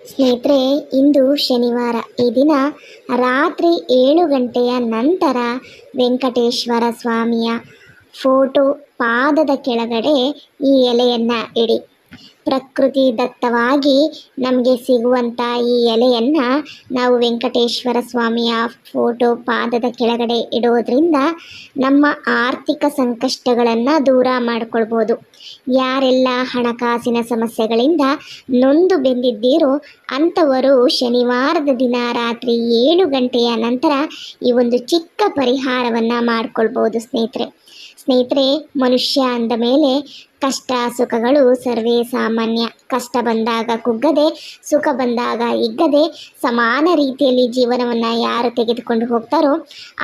ಸ್ನೇಹಿತರೆ, ಇಂದು ಶನಿವಾರ. ಈ ದಿನ ರಾತ್ರಿ 7 ಗಂಟೆಯ ನಂತರ ವೆಂಕಟೇಶ್ವರ ಸ್ವಾಮಿಯ ಫೋಟೋ ಪಾದದ ಕೆಳಗಡೆ ಈ ಎಲೆಯನ್ನು ಇಡಿ. ಪ್ರಕೃತಿ ದತ್ತವಾಗಿ ನಮಗೆ ಸಿಗುವಂಥ ಈ ಎಲೆಯನ್ನು ನಾವು ವೆಂಕಟೇಶ್ವರ ಸ್ವಾಮಿಯ ಫೋಟೋ ಪಾದದ ಕೆಳಗಡೆ ಇಡೋದ್ರಿಂದ ನಮ್ಮ ಆರ್ಥಿಕ ಸಂಕಷ್ಟಗಳನ್ನು ದೂರ ಮಾಡಿಕೊಳ್ಬೋದು. ಯಾರೆಲ್ಲ ಹಣಕಾಸಿನ ಸಮಸ್ಯೆಗಳಿಂದ ನೊಂದು ಬೆಂದಿದ್ದೀರೋ ಅಂಥವರು ಶನಿವಾರದ ದಿನ ರಾತ್ರಿ 7 ಗಂಟೆಯ ನಂತರ ಈ ಒಂದು ಚಿಕ್ಕ ಪರಿಹಾರವನ್ನು ಮಾಡಿಕೊಳ್ಬೋದು. ಸ್ನೇಹಿತರೆ, ಮನುಷ್ಯ ಅಂದ ಮೇಲೆ ಕಷ್ಟ ಸುಖಗಳು ಸರ್ವೇ ಸಾಮಾನ್ಯ. ಕಷ್ಟ ಬಂದಾಗ ಕುಗ್ಗದೆ, ಸುಖ ಬಂದಾಗ ಹಿಗ್ಗದೆ ಸಮಾನ ರೀತಿಯಲ್ಲಿ ಜೀವನವನ್ನು ಯಾರು ತೆಗೆದುಕೊಂಡು ಹೋಗ್ತಾರೋ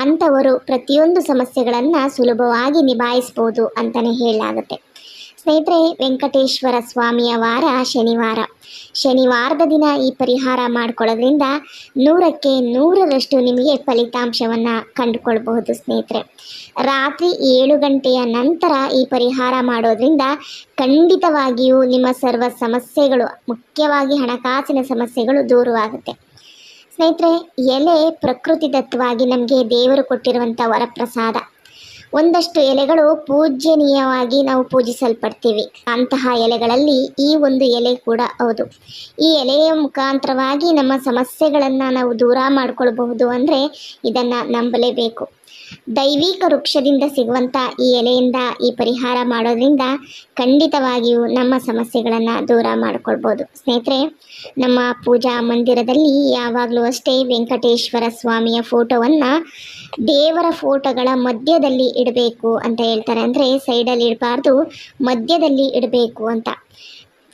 ಅಂಥವರು ಪ್ರತಿಯೊಂದು ಸಮಸ್ಯೆಗಳನ್ನು ಸುಲಭವಾಗಿ ನಿಭಾಯಿಸ್ಬೋದು ಅಂತಲೇ ಹೇಳಲಾಗುತ್ತೆ. ಸ್ನೇಹಿತರೆ, ವೆಂಕಟೇಶ್ವರ ಸ್ವಾಮಿಯ ವಾರ ಶನಿವಾರದ ದಿನ ಈ ಪರಿಹಾರ ಮಾಡಿಕೊಳ್ಳೋದ್ರಿಂದ 100ಕ್ಕೆ 100ರಷ್ಟು ನಿಮಗೆ ಫಲಿತಾಂಶವನ್ನು ಕಂಡುಕೊಳ್ಬಹುದು. ಸ್ನೇಹಿತರೆ, ರಾತ್ರಿ 7 ಗಂಟೆಯ ನಂತರ ಈ ಪರಿಹಾರ ಮಾಡೋದ್ರಿಂದ ಖಂಡಿತವಾಗಿಯೂ ನಿಮ್ಮ ಸರ್ವ ಸಮಸ್ಯೆಗಳು, ಮುಖ್ಯವಾಗಿ ಹಣಕಾಸಿನ ಸಮಸ್ಯೆಗಳು ದೂರವಾಗುತ್ತೆ. ಸ್ನೇಹಿತರೆ, ಎಲೆ ಪ್ರಕೃತಿ ದತ್ತವಾಗಿ ನಮಗೆ ದೇವರು ಕೊಟ್ಟಿರುವಂಥ ವರಪ್ರಸಾದ. ಒಂದಷ್ಟು ಎಲೆಗಳು ಪೂಜ್ಯನೀಯವಾಗಿ ನಾವು ಪೂಜಿಸಲ್ಪಡ್ತೀವಿ. ಅಂತಹ ಎಲೆಗಳಲ್ಲಿ ಈ ಒಂದು ಎಲೆ ಕೂಡ ಹೌದು. ಈ ಎಲೆಯ ಮುಖಾಂತರವಾಗಿ ನಮ್ಮ ಸಮಸ್ಯೆಗಳನ್ನು ನಾವು ದೂರ ಮಾಡಿಕೊಳ್ಬಹುದು ಅಂದರೆ ಇದನ್ನು ನಂಬಲೇಬೇಕು. ದೈವಿಕ ವೃಕ್ಷದಿಂದ ಸಿಗುವಂಥ ಈ ಎಲೆಯಿಂದ ಈ ಪರಿಹಾರ ಮಾಡೋದ್ರಿಂದ ಖಂಡಿತವಾಗಿಯೂ ನಮ್ಮ ಸಮಸ್ಯೆಗಳನ್ನು ದೂರ ಮಾಡಿಕೊಳ್ಬೋದು. ಸ್ನೇಹಿತರೆ, ನಮ್ಮ ಪೂಜಾ ಮಂದಿರದಲ್ಲಿ ಯಾವಾಗಲೂ ಅಷ್ಟೇ ವೆಂಕಟೇಶ್ವರ ಸ್ವಾಮಿಯ ಫೋಟೋವನ್ನು ದೇವರ ಫೋಟೋಗಳ ಮಧ್ಯದಲ್ಲಿ ಇಡಬೇಕು ಅಂತ ಹೇಳ್ತಾರೆ. ಅಂದರೆ ಸೈಡಲ್ಲಿ ಇಡಬಾರ್ದು, ಮಧ್ಯದಲ್ಲಿ ಇಡಬೇಕು ಅಂತ.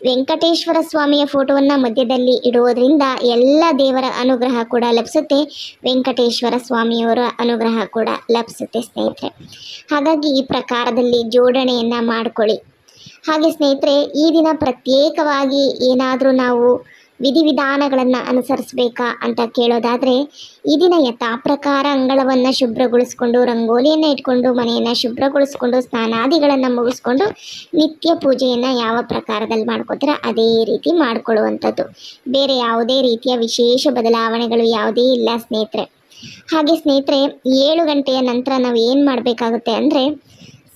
ವೆಂಕಟೇಶ್ವರ ಸ್ವಾಮಿಯ ಫೋಟೋವನ್ನು ಮಧ್ಯದಲ್ಲಿ ಇಡುವುದರಿಂದ ಎಲ್ಲ ದೇವರ ಅನುಗ್ರಹ ಕೂಡ ಲಭಿಸುತ್ತೆ, ವೆಂಕಟೇಶ್ವರ ಸ್ವಾಮಿಯವರ ಅನುಗ್ರಹ ಕೂಡ ಲಭಿಸುತ್ತೆ. ಸ್ನೇಹಿತರೆ, ಹಾಗಾಗಿ ಈ ಪ್ರಕಾರದಲ್ಲಿ ಜೋಡಣೆಯನ್ನು ಮಾಡಿಕೊಳ್ಳಿ. ಹಾಗೆ ಸ್ನೇಹಿತರೆ, ಈ ದಿನ ಪ್ರತ್ಯೇಕವಾಗಿ ಏನಾದರೂ ನಾವು ವಿಧಿವಿಧಾನಗಳನ್ನು ಅನುಸರಿಸಬೇಕಾ ಅಂತ ಕೇಳೋದಾದರೆ, ಈ ದಿನ ಯಥಾಪ್ರಕಾರ ಅಂಗಳವನ್ನು ಶುಭ್ರಗೊಳಿಸ್ಕೊಂಡು, ರಂಗೋಲಿಯನ್ನು ಇಟ್ಕೊಂಡು, ಮನೆಯನ್ನು ಶುಭ್ರಗೊಳಿಸ್ಕೊಂಡು, ಸ್ನಾನಾದಿಗಳನ್ನು ಮುಗಿಸ್ಕೊಂಡು ನಿತ್ಯ ಪೂಜೆಯನ್ನು ಯಾವ ಪ್ರಕಾರದಲ್ಲಿ ಮಾಡ್ಕೋತೀರ ಅದೇ ರೀತಿ ಮಾಡಿಕೊಳ್ಳುವಂಥದ್ದು. ಬೇರೆ ಯಾವುದೇ ರೀತಿಯ ವಿಶೇಷ ಬದಲಾವಣೆಗಳು ಯಾವುದೇ ಇಲ್ಲ ಸ್ನೇಹಿತರೆ. ಹಾಗೆ ಸ್ನೇಹಿತರೆ, 7 ಗಂಟೆಯ ನಂತರ ನಾವು ಏನು ಮಾಡಬೇಕಾಗುತ್ತೆ ಅಂದರೆ,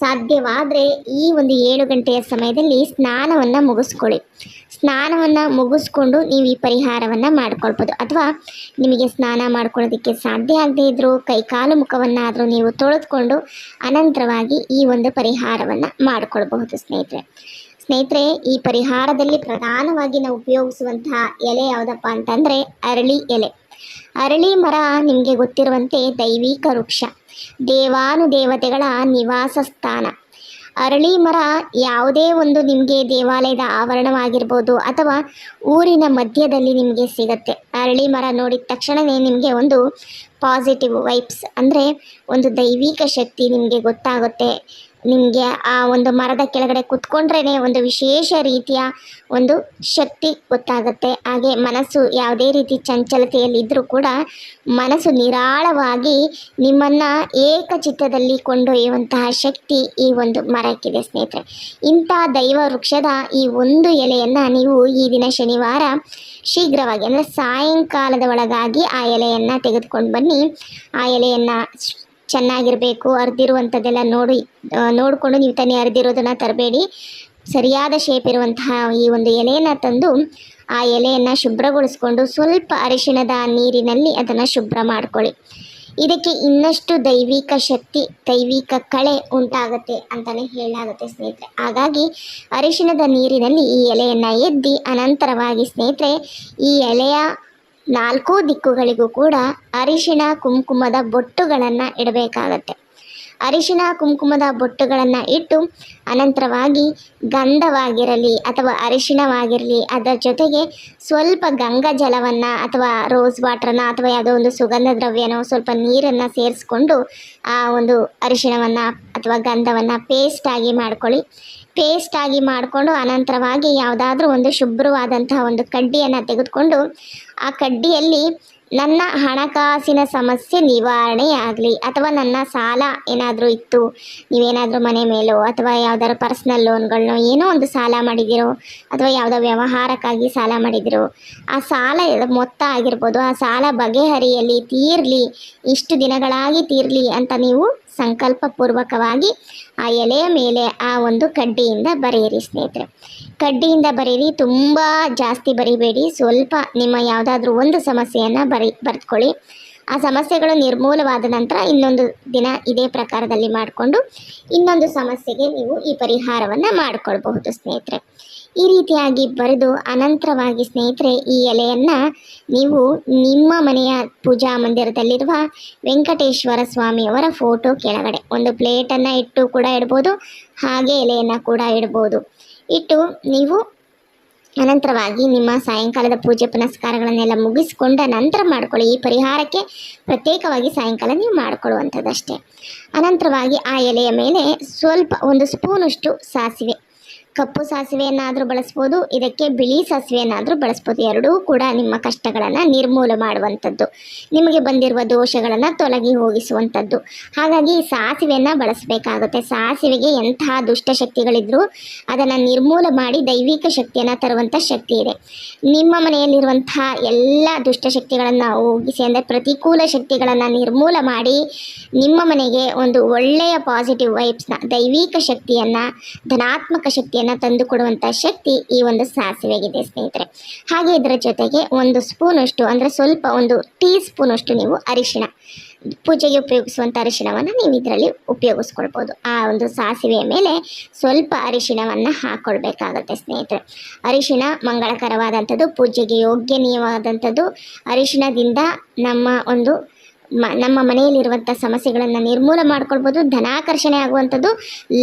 ಸಾಧ್ಯವಾದರೆ ಈ ಒಂದು 7 ಗಂಟೆಯ ಸಮಯದಲ್ಲಿ ಸ್ನಾನವನ್ನು ಮುಗಿಸ್ಕೊಳ್ಳಿ. ಸ್ನಾನವನ್ನು ಮುಗಿಸ್ಕೊಂಡು ನೀವು ಈ ಪರಿಹಾರವನ್ನು ಮಾಡ್ಕೊಳ್ಬೋದು. ಅಥವಾ ನಿಮಗೆ ಸ್ನಾನ ಮಾಡ್ಕೊಳ್ಳೋದಕ್ಕೆ ಸಾಧ್ಯ ಆಗದೇ ಇದ್ದರೂ ಕೈಕಾಲು ಮುಖವನ್ನಾದರೂ ನೀವು ತೊಳೆದುಕೊಂಡು ಅನಂತರವಾಗಿ ಈ ಒಂದು ಪರಿಹಾರವನ್ನು ಮಾಡಿಕೊಳ್ಬಹುದು. ಸ್ನೇಹಿತರೆ, ಈ ಪರಿಹಾರದಲ್ಲಿ ಪ್ರಧಾನವಾಗಿ ನಾವು ಉಪಯೋಗಿಸುವಂತಹ ಎಲೆ ಯಾವುದಪ್ಪ ಅಂತಂದರೆ ಅರಳಿ ಎಲೆ. ಅರಳಿ ಮರ ನಿಮಗೆ ಗೊತ್ತಿರುವಂತೆ ದೈವಿಕ ವೃಕ್ಷ, ದೇವಾನುದೇವತೆಗಳ ನಿವಾಸ ಸ್ಥಾನ. ಅರಳಿ ಮರ ಯಾವುದೇ ಒಂದು ನಿಮಗೆ ದೇವಾಲಯದ ಆವರಣವಾಗಿರ್ಬೋದು ಅಥವಾ ಊರಿನ ಮಧ್ಯದಲ್ಲಿ ನಿಮಗೆ ಸಿಗುತ್ತೆ. ಅರಳಿ ಮರ ನೋಡಿದ ತಕ್ಷಣವೇ ನಿಮಗೆ ಒಂದು ಪಾಸಿಟಿವ್ ವೈಬ್ಸ್, ಅಂದರೆ ಒಂದು ದೈವಿಕ ಶಕ್ತಿ ನಿಮಗೆ ಗೊತ್ತಾಗುತ್ತೆ. ನಿಮಗೆ ಆ ಒಂದು ಮರದ ಕೆಳಗಡೆ ಕುತ್ಕೊಂಡ್ರೇ ಒಂದು ವಿಶೇಷ ರೀತಿಯ ಒಂದು ಶಕ್ತಿ ಗೊತ್ತಾಗುತ್ತೆ. ಹಾಗೆ ಮನಸ್ಸು ಯಾವುದೇ ರೀತಿ ಚಂಚಲತೆಯಲ್ಲಿದ್ದರೂ ಕೂಡ ಮನಸ್ಸು ನಿರಾಳವಾಗಿ ನಿಮ್ಮನ್ನು ಏಕಚಿತ್ತದಲ್ಲಿ ಕೊಂಡೊಯ್ಯುವಂತಹ ಶಕ್ತಿ ಈ ಒಂದು ಮರಕ್ಕಿದೆ. ಸ್ನೇಹಿತರೆ, ಇಂಥ ದೈವ ವೃಕ್ಷದ ಈ ಒಂದು ಎಲೆಯನ್ನು ನೀವು ಈ ದಿನ ಶನಿವಾರ ಶೀಘ್ರವಾಗಿ, ಅಂದರೆ ಸಾಯಂಕಾಲದ ಒಳಗಾಗಿ ಆ ಎಲೆಯನ್ನು ತೆಗೆದುಕೊಂಡು ಬನ್ನಿ. ಆ ಎಲೆಯನ್ನು ಚೆನ್ನಾಗಿರಬೇಕು, ಅರ್ದಿರುವಂಥದ್ದೆಲ್ಲ ನೋಡಿಕೊಂಡು ನೀವು ತಾನೇ ಅರ್ದಿರೋದನ್ನು ತರಬೇಡಿ. ಸರಿಯಾದ ಶೇಪ್ ಇರುವಂತಹ ಈ ಒಂದು ಎಲೆಯನ್ನು ತಂದು ಆ ಎಲೆಯನ್ನು ಶುಭ್ರಗೊಳಿಸ್ಕೊಂಡು ಸ್ವಲ್ಪ ಅರಿಶಿಣದ ನೀರಿನಲ್ಲಿ ಅದನ್ನು ಶುಭ್ರ ಮಾಡ್ಕೊಳ್ಳಿ. ಇದಕ್ಕೆ ಇನ್ನಷ್ಟು ದೈವಿಕ ಶಕ್ತಿ, ದೈವಿಕ ಕಳೆ ಉಂಟಾಗುತ್ತೆ ಅಂತಲೇ ಹೇಳಲಾಗುತ್ತೆ ಸ್ನೇಹಿತರೆ. ಹಾಗಾಗಿ ಅರಿಶಿಣದ ನೀರಿನಲ್ಲಿ ಈ ಎಲೆಯನ್ನು ಎದ್ದಿ ಅನಂತರವಾಗಿ ಸ್ನೇಹಿತರೆ, ಈ ಎಲೆಯ 4 ದಿಕ್ಕುಗಳಿಗೂ ಕೂಡ ಅರಿಶಿಣ ಕುಂಕುಮದ ಬೊಟ್ಟುಗಳನ್ನು ಇಡಬೇಕಾಗತ್ತೆ. ಅರಿಶಿಣ ಕುಂಕುಮದ ಬೊಟ್ಟುಗಳನ್ನು ಇಟ್ಟು ಅನಂತರವಾಗಿ ಗಂಧವಾಗಿರಲಿ ಅಥವಾ ಅರಿಶಿಣವಾಗಿರಲಿ, ಅದರ ಜೊತೆಗೆ ಸ್ವಲ್ಪ ಗಂಗಾ ಜಲವನ್ನು ಅಥವಾ ರೋಸ್ ವಾಟ್ರನ್ನು ಅಥವಾ ಯಾವುದೋ ಒಂದು ಸುಗಂಧ ದ್ರವ್ಯನೋ ಸ್ವಲ್ಪ ನೀರನ್ನು ಸೇರಿಸ್ಕೊಂಡು ಆ ಒಂದು ಅರಿಶಿಣವನ್ನು ಅಥವಾ ಗಂಧವನ್ನು ಪೇಸ್ಟಾಗಿ ಮಾಡ್ಕೊಳ್ಳಿ. ಪೇಸ್ಟಾಗಿ ಮಾಡಿಕೊಂಡು ಅನಂತರವಾಗಿ ಯಾವುದಾದ್ರೂ ಒಂದು ಶುಭ್ರವಾದಂತಹ ಒಂದು ಕಡ್ಡಿಯನ್ನು ತೆಗೆದುಕೊಂಡು ಆ ಕಡ್ಡಿಯಲ್ಲಿ ನನ್ನ ಹಣಕಾಸಿನ ಸಮಸ್ಯೆ ನಿವಾರಣೆಯಾಗಲಿ, ಅಥವಾ ನನ್ನ ಸಾಲ ಏನಾದರೂ ಇತ್ತು, ನೀವೇನಾದರೂ ಮನೆ ಮೇಲೋ ಅಥವಾ ಯಾವ್ದಾದ್ರು ಪರ್ಸ್ನಲ್ ಲೋನ್ಗಳನ್ನೋ ಏನೋ ಒಂದು ಸಾಲ ಮಾಡಿದಿರೋ, ಅಥವಾ ಯಾವುದೋ ವ್ಯವಹಾರಕ್ಕಾಗಿ ಸಾಲ ಮಾಡಿದಿರೋ, ಆ ಸಾಲ ಮೊತ್ತ ಆಗಿರ್ಬೋದು, ಆ ಸಾಲ ಬಗೆಹರಿಯಲಿ, ತೀರಲಿ, ಇಷ್ಟು ದಿನಗಳಾಗಿ ತೀರಲಿ ಅಂತ ನೀವು ಸಂಕಲ್ಪಪೂರ್ವಕವಾಗಿ ಆ ಎಲೆಯ ಮೇಲೆ ಆ ಒಂದು ಕಡ್ಡಿಯಿಂದ ಬರೆಯಿರಿ ಸ್ನೇಹಿತರೆ. ಕಡ್ಡಿಯಿಂದ ಬರೀರಿ, ತುಂಬ ಜಾಸ್ತಿ ಬರಿಬೇಡಿ. ಸ್ವಲ್ಪ ನಿಮ್ಮ ಯಾವುದಾದ್ರೂ ಒಂದು ಸಮಸ್ಯೆಯನ್ನು ಬರೆದುಕೊಳ್ಳಿ. ಆ ಸಮಸ್ಯೆಗಳು ನಿರ್ಮೂಲವಾದ ನಂತರ ಇನ್ನೊಂದು ದಿನ ಇದೇ ಪ್ರಕಾರದಲ್ಲಿ ಮಾಡಿಕೊಂಡು ಇನ್ನೊಂದು ಸಮಸ್ಯೆಗೆ ನೀವು ಈ ಪರಿಹಾರವನ್ನು ಮಾಡಿಕೊಳ್ಬಹುದು ಸ್ನೇಹಿತರೆ. ಈ ರೀತಿಯಾಗಿ ಬರೆದು ಅನಂತರವಾಗಿ ಸ್ನೇಹಿತರೆ ಈ ಎಲೆಯನ್ನು ನೀವು ನಿಮ್ಮ ಮನೆಯ ಪೂಜಾ ಮಂದಿರದಲ್ಲಿರುವ ವೆಂಕಟೇಶ್ವರ ಸ್ವಾಮಿಯವರ ಫೋಟೋ ಕೆಳಗಡೆ ಒಂದು ಪ್ಲೇಟನ್ನು ಇಟ್ಟು ಕೂಡ ಇಡ್ಬೋದು, ಹಾಗೆ ಎಲೆಯನ್ನು ಕೂಡ ಇಡ್ಬೋದು. ಇಟ್ಟು ನೀವು ಅನಂತರವಾಗಿ ನಿಮ್ಮ ಸಾಯಂಕಾಲದ ಪೂಜೆ ಪುನಸ್ಕಾರಗಳನ್ನೆಲ್ಲ ಮುಗಿಸ್ಕೊಂಡ ನಂತರ ಮಾಡ್ಕೊಳ್ಳಿ. ಈ ಪರಿಹಾರಕ್ಕೆ ಪ್ರತ್ಯೇಕವಾಗಿ ಸಾಯಂಕಾಲ ನೀವು ಮಾಡಿಕೊಳ್ಳುವಂಥದ್ದಷ್ಟೇ. ಅನಂತರವಾಗಿ ಆ ಎಲೆಯ ಮೇಲೆ ಸ್ವಲ್ಪ ಒಂದು ಸ್ಪೂನಷ್ಟು ಸಾಸಿವೆ, ಕಪ್ಪು ಸಾಸಿವೆಯನ್ನಾದರೂ ಬಳಸ್ಬೋದು, ಇದಕ್ಕೆ ಬಿಳಿ ಸಾಸಿವೆಯನ್ನಾದರೂ ಬಳಸ್ಬೋದು. ಎರಡೂ ಕೂಡ ನಿಮ್ಮ ಕಷ್ಟಗಳನ್ನು ನಿರ್ಮೂಲ ಮಾಡುವಂಥದ್ದು, ನಿಮಗೆ ಬಂದಿರುವ ದೋಷಗಳನ್ನು ತೊಲಗಿ ಹೋಗಿಸುವಂಥದ್ದು. ಹಾಗಾಗಿ ಸಾಸಿವೆಯನ್ನು ಬಳಸಬೇಕಾಗುತ್ತೆ. ಸಾಸಿವೆಗೆ ಎಂತಹ ದುಷ್ಟಶಕ್ತಿಗಳಿದ್ರೂ ಅದನ್ನು ನಿರ್ಮೂಲ ಮಾಡಿ ದೈವಿಕ ಶಕ್ತಿಯನ್ನು ತರುವಂಥ ಶಕ್ತಿ ಇದೆ. ನಿಮ್ಮ ಮನೆಯಲ್ಲಿರುವಂತಹ ಎಲ್ಲ ದುಷ್ಟಶಕ್ತಿಗಳನ್ನು ಹೋಗಿಸಿ, ಅಂದರೆ ಪ್ರತಿಕೂಲ ಶಕ್ತಿಗಳನ್ನು ನಿರ್ಮೂಲ ಮಾಡಿ ನಿಮ್ಮ ಮನೆಗೆ ಒಂದು ಒಳ್ಳೆಯ ಪಾಸಿಟಿವ್ ವೈಬ್ಸ್ನ, ದೈವಿಕ ಶಕ್ತಿಯನ್ನು, ಧನಾತ್ಮಕ ಶಕ್ತಿಯನ್ನು ತಂದುಕೊಡುವಂಥ ಶಕ್ತಿ ಈ ಒಂದು ಸಾಸಿವೆಗಿದೆ ಸ್ನೇಹಿತರೆ. ಹಾಗೆ ಇದರ ಜೊತೆಗೆ ಒಂದು ಸ್ಪೂನಷ್ಟು, ಅಂದರೆ ಸ್ವಲ್ಪ ಒಂದು ಟೀ ಸ್ಪೂನಷ್ಟು ನೀವು ಅರಿಶಿಣ, ಪೂಜೆಗೆ ಉಪಯೋಗಿಸುವಂಥ ಅರಿಶಿಣವನ್ನು ನೀವು ಇದರಲ್ಲಿ ಉಪಯೋಗಿಸ್ಕೊಳ್ಬೋದು. ಆ ಒಂದು ಸಾಸಿವೆಯ ಮೇಲೆ ಸ್ವಲ್ಪ ಅರಿಶಿಣವನ್ನು ಹಾಕ್ಕೊಳ್ಬೇಕಾಗತ್ತೆ ಸ್ನೇಹಿತರೆ. ಅರಿಶಿಣ ಮಂಗಳಕರವಾದಂಥದ್ದು, ಪೂಜೆಗೆ ಯೋಗ್ಯನೀಯವಾದಂಥದ್ದು. ಅರಿಶಿಣದಿಂದ ನಮ್ಮ ಮನೆಯಲ್ಲಿರುವಂಥ ಸಮಸ್ಯೆಗಳನ್ನು ನಿರ್ಮೂಲ ಮಾಡ್ಕೊಳ್ಬೋದು. ಧನಾಕರ್ಷಣೆ ಆಗುವಂಥದ್ದು,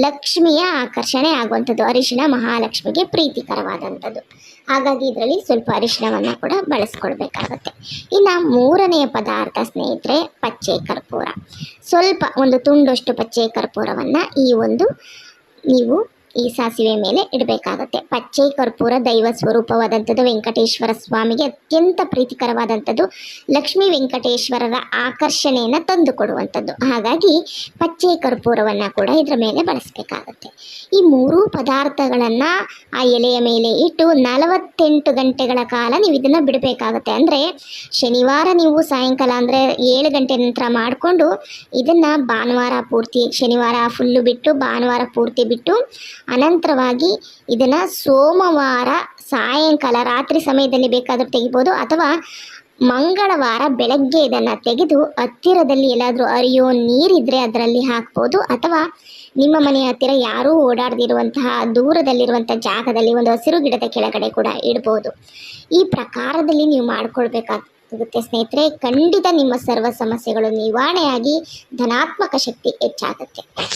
ಲಕ್ಷ್ಮಿಯ ಆಕರ್ಷಣೆ ಆಗುವಂಥದ್ದು. ಅರಿಶಿಣ ಮಹಾಲಕ್ಷ್ಮಿಗೆ ಪ್ರೀತಿಕರವಾದಂಥದ್ದು. ಹಾಗಾಗಿ ಇದರಲ್ಲಿ ಸ್ವಲ್ಪ ಅರಿಶಿಣವನ್ನು ಕೂಡ ಬಳಸ್ಕೊಳ್ಬೇಕಾಗತ್ತೆ. ಇನ್ನು ಮೂರನೆಯ ಪದಾರ್ಥ ಸ್ನೇಹಿತರೆ ಪಚ್ಚೆ ಕರ್ಪೂರ. ಸ್ವಲ್ಪ ಒಂದು ತುಂಡಷ್ಟು ಪಚ್ಚೆ ಕರ್ಪೂರವನ್ನು ನೀವು ಈ ಸಾಸಿವೆ ಮೇಲೆ ಇಡಬೇಕಾಗತ್ತೆ. ಪಚ್ಚೆ ಕರ್ಪೂರ ದೈವ ಸ್ವರೂಪವಾದಂಥದ್ದು, ವೆಂಕಟೇಶ್ವರ ಸ್ವಾಮಿಗೆ ಅತ್ಯಂತ ಪ್ರೀತಿಕರವಾದಂಥದ್ದು, ಲಕ್ಷ್ಮೀ ವೆಂಕಟೇಶ್ವರರ ಆಕರ್ಷಣೆಯನ್ನು ತಂದುಕೊಡುವಂಥದ್ದು. ಹಾಗಾಗಿ ಪಚ್ಚೆ ಕರ್ಪೂರವನ್ನು ಕೂಡ ಇದರ ಮೇಲೆ ಬಳಸಬೇಕಾಗತ್ತೆ. ಈ ಮೂರೂ ಪದಾರ್ಥಗಳನ್ನು ಆ ಎಲೆಯ ಮೇಲೆ ಇಟ್ಟು 48 ಗಂಟೆಗಳ ಕಾಲ ನೀವು ಇದನ್ನು ಬಿಡಬೇಕಾಗತ್ತೆ. ಅಂದರೆ ಶನಿವಾರ ನೀವು ಸಾಯಂಕಾಲ ಅಂದರೆ 7 ಗಂಟೆ ನಂತರ ಮಾಡಿಕೊಂಡು ಇದನ್ನು ಭಾನುವಾರ ಪೂರ್ತಿ, ಶನಿವಾರ ಫುಲ್ಲು ಬಿಟ್ಟು ಭಾನುವಾರ ಪೂರ್ತಿ ಬಿಟ್ಟು ಅನಂತರವಾಗಿ ಇದನ್ನು ಸೋಮವಾರ ಸಾಯಂಕಾಲ ರಾತ್ರಿ ಸಮಯದಲ್ಲಿ ಬೇಕಾದರೂ ತೆಗಿಬೋದು, ಅಥವಾ ಮಂಗಳವಾರ ಬೆಳಗ್ಗೆ ಇದನ್ನು ತೆಗೆದು ಹತ್ತಿರದಲ್ಲಿ ಎಲ್ಲಾದರೂ ಹರಿಯೋ ನೀರಿದ್ದರೆ ಅದರಲ್ಲಿ ಹಾಕ್ಬೋದು, ಅಥವಾ ನಿಮ್ಮ ಮನೆಯ ಹತ್ತಿರ ಯಾರೂ ಓಡಾಡದಿರುವಂತಹ ದೂರದಲ್ಲಿರುವಂಥ ಜಾಗದಲ್ಲಿ ಒಂದು ಹಸಿರು ಗಿಡದ ಕೆಳಗಡೆ ಕೂಡ ಇಡ್ಬೋದು. ಈ ಪ್ರಕಾರದಲ್ಲಿ ನೀವು ಮಾಡ್ಕೊಳ್ಬೇಕಾಗುತ್ತೆ ಸ್ನೇಹಿತರೆ. ಖಂಡಿತ ನಿಮ್ಮ ಸರ್ವ ಸಮಸ್ಯೆಗಳು ನಿವಾರಣೆಯಾಗಿ ಧನಾತ್ಮಕ ಶಕ್ತಿ ಹೆಚ್ಚಾಗುತ್ತೆ.